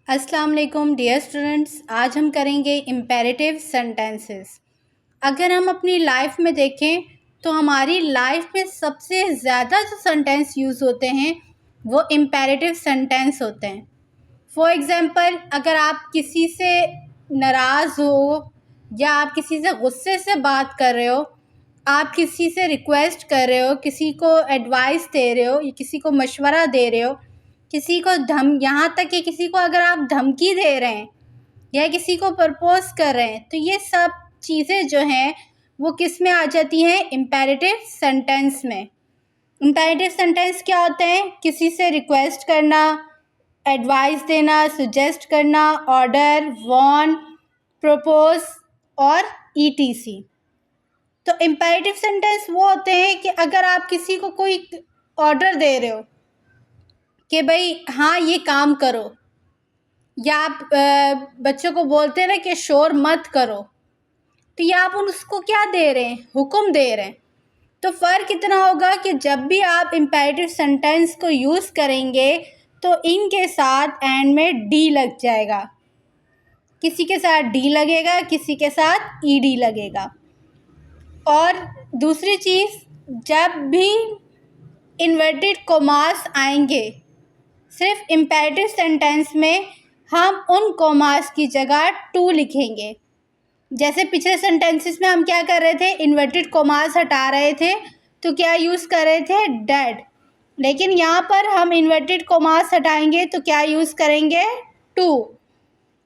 अस्सलाम वालेकुम dear students. आज हम करेंगे इम्पेरेटिव सेंटेंसेस। अगर हम अपनी लाइफ में देखें तो हमारी लाइफ में सबसे ज़्यादा जो सेंटेंस यूज़ होते हैं वो इम्पेरेटिव सेंटेंस होते हैं। फॉर एग्ज़ाम्पल, अगर आप किसी से नाराज़ हो या आप किसी से गुस्से से बात कर रहे हो, आप किसी से रिक्वेस्ट कर रहे हो, किसी को एडवाइस दे रहे हो या किसी को मशवरा दे रहे हो, किसी को यहाँ तक कि किसी को अगर आप धमकी दे रहे हैं या किसी को प्रपोज कर रहे हैं, तो ये सब चीज़ें जो हैं वो किस में आ जाती हैं? इम्पेरेटिव सेंटेंस में। इम्पेरेटिव सेंटेंस क्या होते हैं? किसी से रिक्वेस्ट करना, एडवाइस देना, सजेस्ट करना, ऑर्डर, वॉर्न, प्रपोज और ETC। तो इम्पेरेटिव सेंटेंस वो होते हैं कि अगर आप किसी को कोई ऑर्डर दे रहे हो कि भाई हाँ ये काम करो, या आप बच्चों को बोलते हैं ना कि शोर मत करो, तो ये आप उसको क्या दे रहे हैं? हुक्म दे रहे हैं। तो फ़र्क इतना होगा कि जब भी आप इम्पेरेटिव सेंटेंस को यूज़ करेंगे तो इनके साथ एंड में डी लग जाएगा। किसी के साथ डी लगेगा, किसी के साथ ED लगेगा। और दूसरी चीज़, जब भी इन्वर्टेड कॉमास आएंगे सिर्फ इम्पेरेटिव सेंटेंस में, हम उन कॉमास की जगह टू लिखेंगे। जैसे पिछले सेंटेंसेस में हम क्या कर रहे थे? इन्वर्टेड कॉमास हटा रहे थे तो क्या यूज़ कर रहे थे? डेड। लेकिन यहाँ पर हम इन्वर्टेड कॉमास हटाएंगे तो क्या यूज़ करेंगे? टू।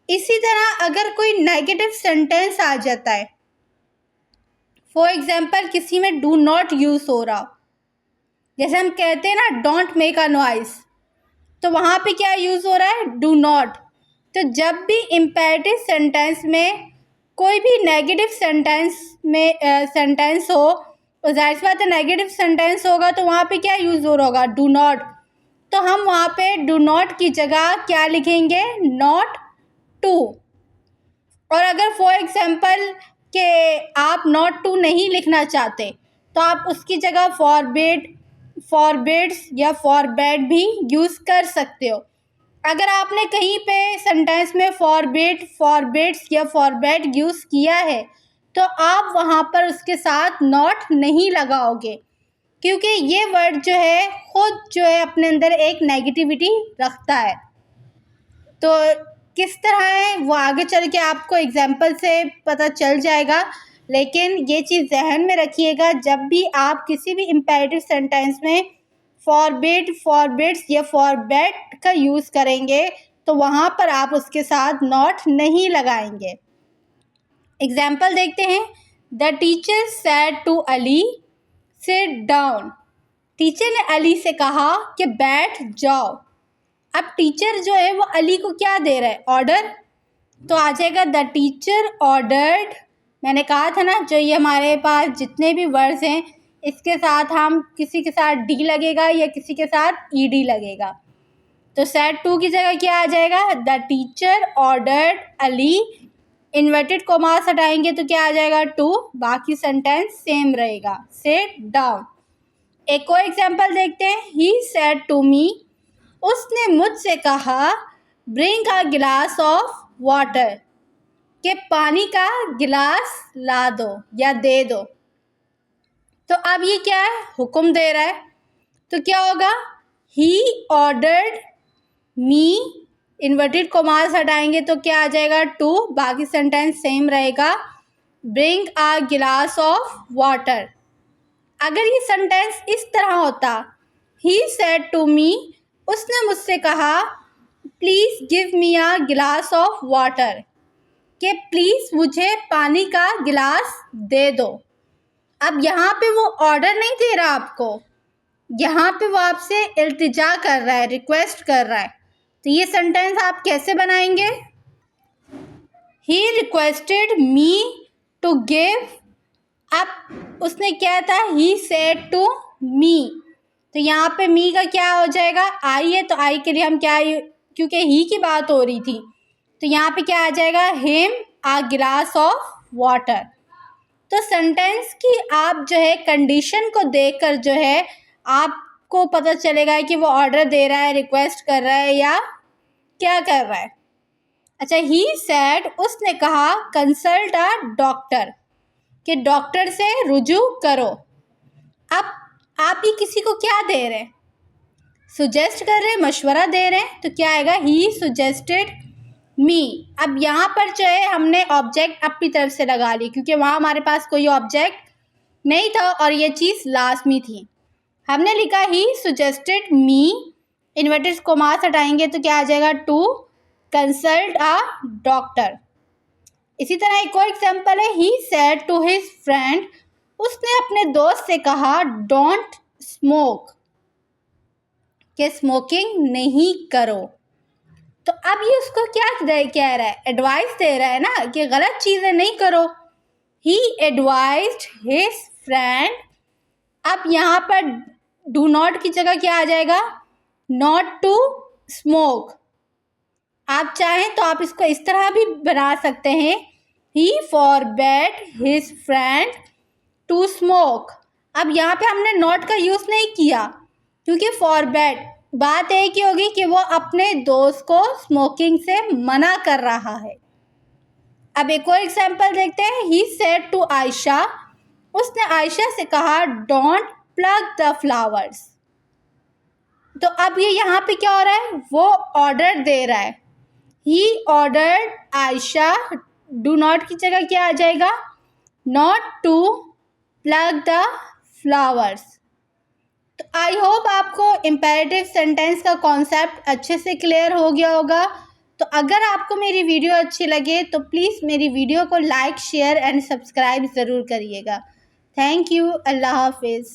इसी तरह अगर कोई नेगेटिव सेंटेंस आ जाता है, फॉर एग्जाम्पल किसी में डू नॉट यूज़ हो रहा, जैसे हम कहते हैं ना डोंट मेक अ नॉइज़, तो वहाँ पे क्या यूज़ हो रहा है? Do not. तो जब भी इम्पेरेटिव सेंटेंस में कोई भी नेगेटिव सेंटेंस हो, तो जाहिर सी बात है नेगेटिव सेंटेंस होगा तो वहाँ पे क्या यूज़ हो रहा होगा? Do not. तो हम वहाँ पे डू नॉट की जगह क्या लिखेंगे? Not to. और अगर फॉर एग्जाम्पल कि आप नॉट टू नहीं लिखना चाहते तो आप उसकी जगह फॉरबिड्स या फॉरबैड भी यूज़ कर सकते हो। अगर आपने कहीं पे सेंटेंस में फॉरबिड्स या फॉरबैड यूज़ किया है तो आप वहाँ पर उसके साथ नॉट नहीं लगाओगे, क्योंकि ये वर्ड जो है खुद जो है अपने अंदर एक नेगेटिविटी रखता है। तो किस तरह है वो आगे चल के आपको एग्जाम्पल से पता चल जाएगा, लेकिन ये चीज़ जहन में रखिएगा, जब भी आप किसी भी इम्पेरेटिव सेंटेंस में फॉरबिड्स या फॉरबैड का यूज़ करेंगे तो वहाँ पर आप उसके साथ नॉट नहीं लगाएंगे। एग्जाम्पल देखते हैं। The teacher said to Ali sit down. Teacher ने अली से कहा कि बैठ जाओ। अब टीचर जो है वो अली को क्या दे रहा है? ऑर्डर। तो आ जाएगा द टीचर ऑर्डर्ड। मैंने कहा था ना, जो ये हमारे पास जितने भी वर्ड्स हैं इसके साथ हम किसी के साथ डी लगेगा या किसी के साथ ED लगेगा। तो सेड टू की जगह क्या आ जाएगा? The teacher ordered Ali. Inverted commas हटाएंगे तो क्या आ जाएगा? टू। बाकी सेंटेंस सेम रहेगा, सिट डाउन। एक और एग्जाम्पल देखते हैं। He said to me. उसने मुझसे कहा ब्रिंग अ गिलास ऑफ वाटर, के पानी का गिलास ला दो या दे दो। तो अब ये क्या है? हुक्म दे रहा है। तो क्या होगा? He ordered me. Inverted commas हटाएंगे तो क्या आ जाएगा? टू। बाकी सेंटेंस सेम रहेगा, ब्रिंग अ गिलास ऑफ वाटर। अगर ये सेंटेंस इस तरह होता, ही सेड टू मी, उसने मुझसे कहा प्लीज़ गिव मी अ गिलास ऑफ वाटर, कि प्लीज़ मुझे पानी का गिलास दे दो। अब यहाँ पे वो ऑर्डर नहीं दे रहा आपको, यहाँ पे वो आपसे इल्तिजा कर रहा है, रिक्वेस्ट कर रहा है। तो ये सेंटेंस आप कैसे बनाएंगे? He requested me to give. अब उसने क्या था? He said to me. तो यहाँ पे मी का क्या हो जाएगा? आई है, तो आई के लिए हम क्या, क्योंकि ही की बात हो रही थी तो यहाँ पे क्या आ जाएगा? हिम अ गिलास ऑफ वाटर। तो सेंटेंस की आप जो है कंडीशन को देखकर जो है आपको पता चलेगा कि वो ऑर्डर दे रहा है, रिक्वेस्ट कर रहा है या क्या कर रहा है। अच्छा, ही सेड, उसने कहा, कंसल्ट अ डॉक्टर, कि डॉक्टर से रुजू करो। अब आप ही किसी को क्या दे रहे हैं, सुजेस्ट कर रहे हैं, मशवरा दे रहे हैं, तो क्या आएगा, ही सुजेस्टेड मी। अब यहाँ पर जो है हमने ऑब्जेक्ट अपनी तरफ से लगा ली क्योंकि वहाँ हमारे पास कोई ऑब्जेक्ट नहीं था और ये चीज़ लास्ट में थी। हमने लिखा ही सुजेस्टेड मी, इन्वर्टेड कॉमास हटाएंगे तो क्या आ जाएगा, टू कंसल्ट अ डॉक्टर। इसी तरह एक और एग्जांपल है, he said to his friend, उसने अपने दोस्त से कहा, डोंट स्मोक, कि स्मोकिंग नहीं करो। तो अब ये उसको क्या कह रहा है, एडवाइस दे रहा है ना कि गलत चीज़ें नहीं करो। ही एडवाइज्ड हिज फ्रेंड। अब यहाँ पर डू नॉट की जगह क्या आ जाएगा, नॉट टू स्मोक। आप चाहें तो आप इसको इस तरह भी बना सकते हैं, he forbade his friend to smoke. अब यहाँ पे हमने नॉट का यूज़ नहीं किया क्योंकि फॉरबेड बात एक ही होगी कि वो अपने दोस्त को स्मोकिंग से मना कर रहा है। अब एक और एग्जांपल देखते हैं, ही सेड टू आयशा, उसने आयशा से कहा, डोंट प्लग द फ्लावर्स। तो अब ये यहाँ पे क्या हो रहा है, वो ऑर्डर दे रहा है, he ordered Ayesha, do not की जगह क्या आ जाएगा, not to pluck the flowers. तो आई होप आपको इम्पेरेटिव सेंटेंस का कॉन्सेप्ट अच्छे से क्लियर हो गया होगा। तो अगर आपको मेरी वीडियो अच्छी लगे तो प्लीज़ मेरी वीडियो को लाइक, शेयर एंड सब्सक्राइब ज़रूर करिएगा। Thank you. अल्लाह हाफिज़।